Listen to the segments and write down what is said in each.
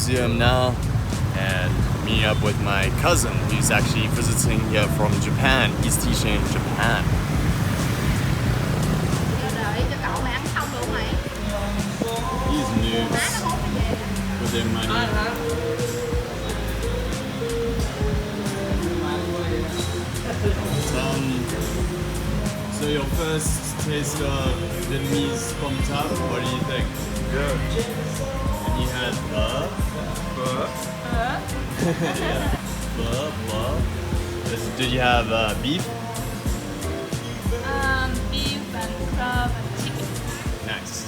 Museum now and meeting up with my cousin who's actually visiting here from Japan. He's teaching in Japan. These noobs with their money. So your first taste of Vietnamese pom tam, what do you think? Good. And you had pho? Yeah. Pho. Did you have beef? Beef and crab and chicken. Nice.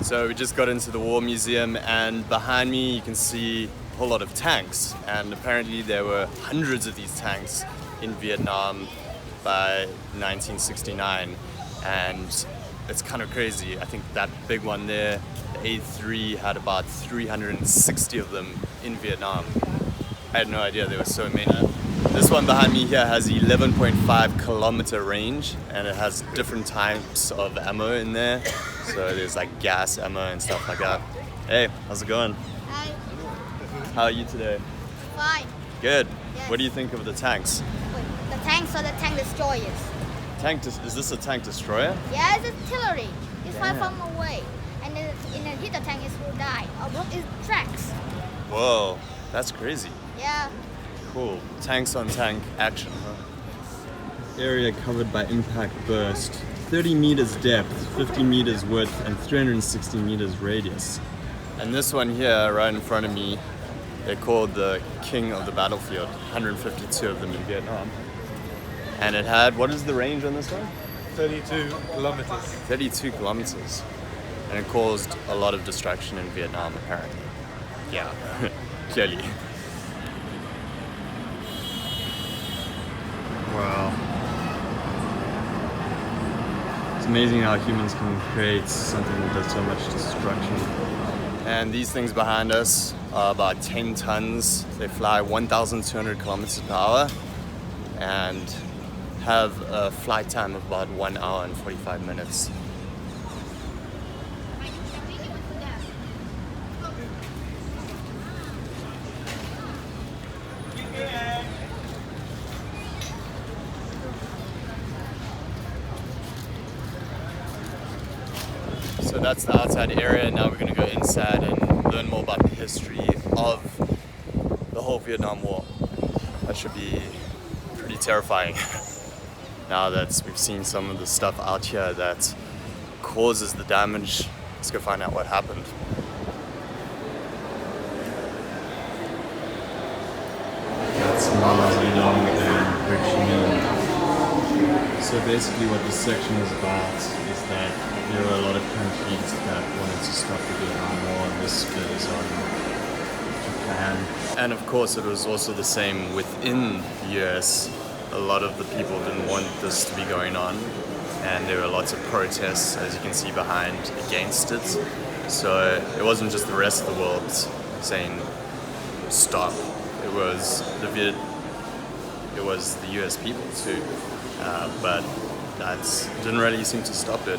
So we just got into the War Museum, and behind me you can see a whole lot of tanks, and apparently there were hundreds of these tanks in Vietnam by 1969, and it's kind of crazy. I think that big one there, the A3, had about 360 of them in Vietnam. I had no idea there were so many. This one behind me here has 11.5 kilometer range, and it has different types of ammo in there. So there's like gas ammo and stuff like that. Hey, how's it going? Hi. How are you today? Fine. Good. Yes. What do you think of the tanks? Wait, the tanks are the tank destroyers. Is this a tank destroyer? Yeah, it's artillery. It's far Yeah. from away. And then in the hit the tank, it will die. Or block its tracks. Whoa, that's crazy. Yeah. Cool. Tanks on tank action, huh? Area covered by impact burst. 30 meters depth, 50 meters width, and 360 meters radius. And this one here, right in front of me, they're called the King of the Battlefield. 152 of them in Vietnam. And it had, what is the range on this one? 32 kilometers. 32 kilometers. And it caused a lot of destruction in Vietnam, apparently. Yeah, clearly. Wow. It's amazing how humans can create something that does so much destruction. And these things behind us are about 10 tons. They fly 1,200 kilometers per hour and have a flight time of about 1 hour and 45 minutes. So that's the outside area. Now we're going to go inside and learn more about the history of the whole Vietnam War. That should be pretty terrifying now that we've seen some of the stuff out here that causes the damage. Let's go find out what happened. That's Long and Ho Chi Minh. So basically what this section is about is that there were a lot of countries that wanted to stop the Vietnam War, and this bit is on Japan. And of course it was also the same within the US. A lot of the people didn't want this to be going on, and there were lots of protests, as you can see behind, against it. So it wasn't just the rest of the world saying stop. It was the US people too, but that didn't really seem to stop it.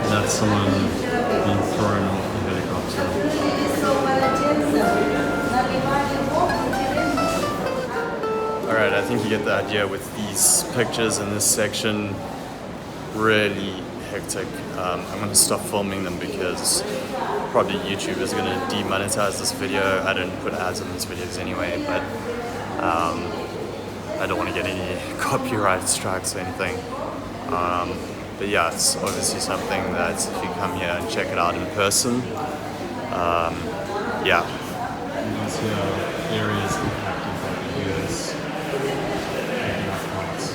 That's someone being thrown off the helicopter. Alright, I think you get the idea with these pictures in this section. Really hectic. I'm going to stop filming them because probably YouTube is going to demonetize this video. I didn't put ads on these videos anyway, but I don't want to get any copyright strikes or anything. But yeah, it's obviously something that if you come here and check it out in person, yeah. These areas impacted by the US taking up parts.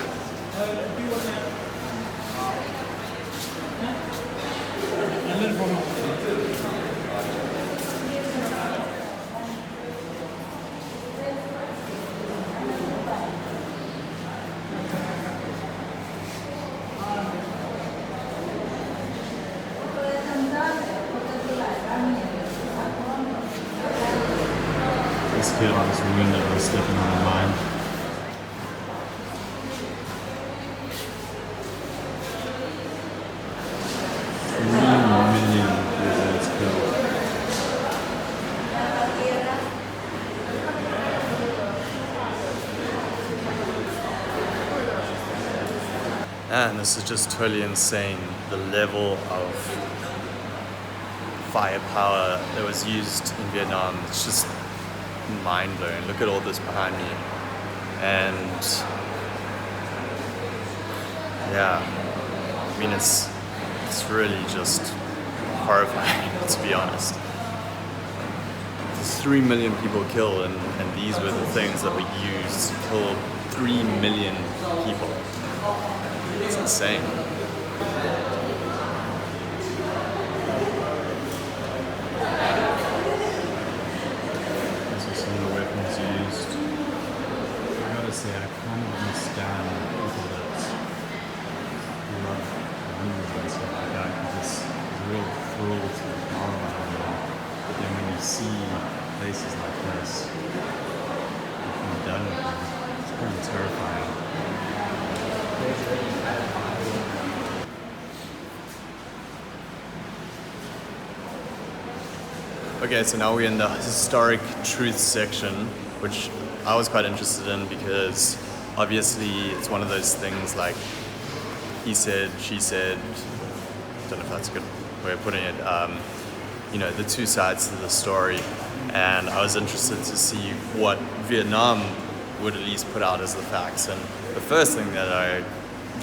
This kid on this Rune that was stepping on the line. And this is just totally insane, the level of firepower that was used in Vietnam. It's just mind-blowing. Look at all this behind me. And yeah, I mean, it's really just horrifying, to be honest. There's 3 million people killed, and these were the things that were used to kill 3 million people. It's insane. These are some of the weapons used. I gotta say, I kind of understand people that love guns and stuff like that, because it's a real thrill to the power of them. But then when you see places like this, you can be done with them. It's pretty terrifying. Okay, so now we're in the historic truth section, which I was quite interested in because obviously it's one of those things like he said, she said, I don't know if that's a good way of putting it, you know, the two sides to the story. And I was interested to see what Vietnam would at least put out as the facts. And the first thing that I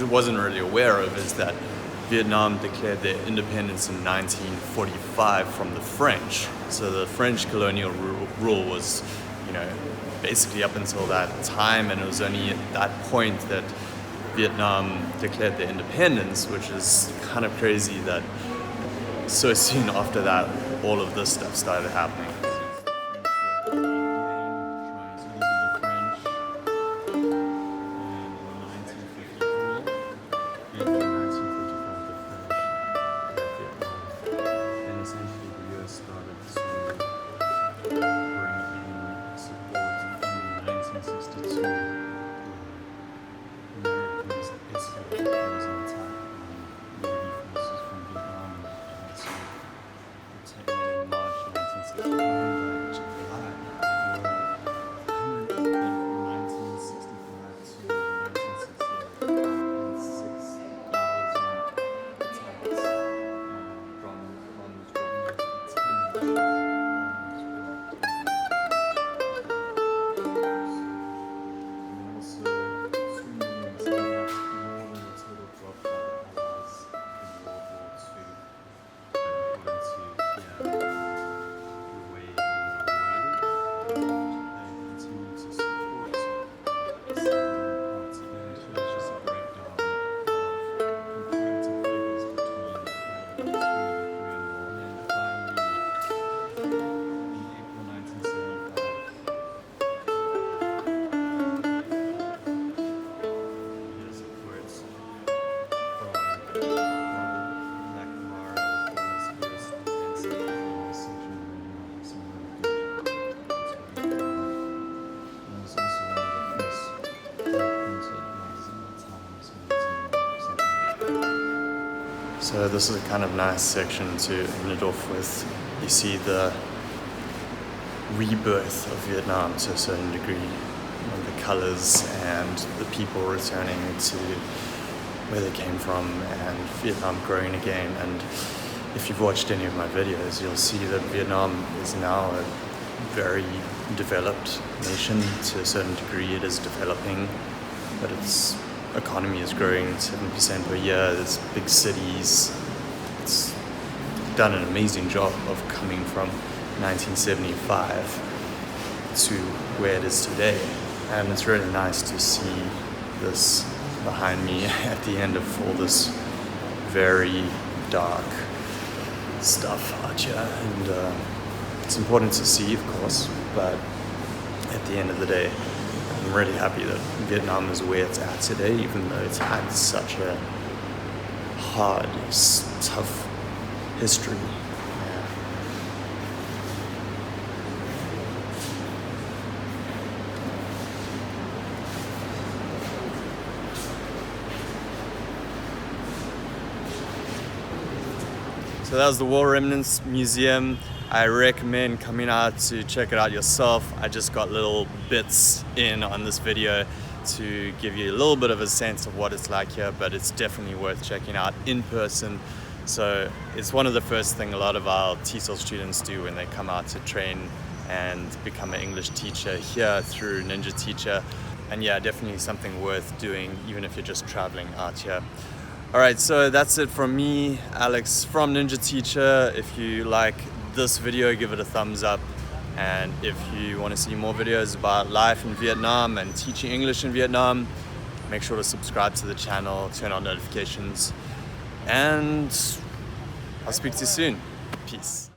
wasn't really aware of is that Vietnam declared their independence in 1945 from the French. So the French colonial rule was, you know, basically up until that time, and it was only at that point that Vietnam declared their independence, which is kind of crazy that so soon after that, all of this stuff started happening. So this is a kind of nice section to end it off with. You see the rebirth of Vietnam to a certain degree, the colors and the people returning to where they came from and Vietnam growing again. And if you've watched any of my videos, you'll see that Vietnam is now a very developed nation to a certain degree. It is developing but its economy is growing 7% per year. There's big cities. It's done an amazing job of coming from 1975 to where it is today, and it's really nice to see this behind me at the end of all this very dark stuff out here, and it's important to see, of course, but at the end of the day, I'm really happy that Vietnam is where it's at today, even though it's had such a hard, tough history. So that was the War Remnants Museum. I recommend coming out to check it out yourself. I just got little bits in on this video to give you a little bit of a sense of what it's like here, but it's definitely worth checking out in person. So it's one of the first things a lot of our TESOL students do when they come out to train and become an English teacher here through Ninja Teacher. And yeah, definitely something worth doing even if you're just traveling out here. Alright, so that's it from me, Alex from Ninja Teacher. If you like this video, give it a thumbs up. And if you want to see more videos about life in Vietnam and teaching English in Vietnam, make sure to subscribe to the channel, turn on notifications, and I'll speak to you soon. Peace.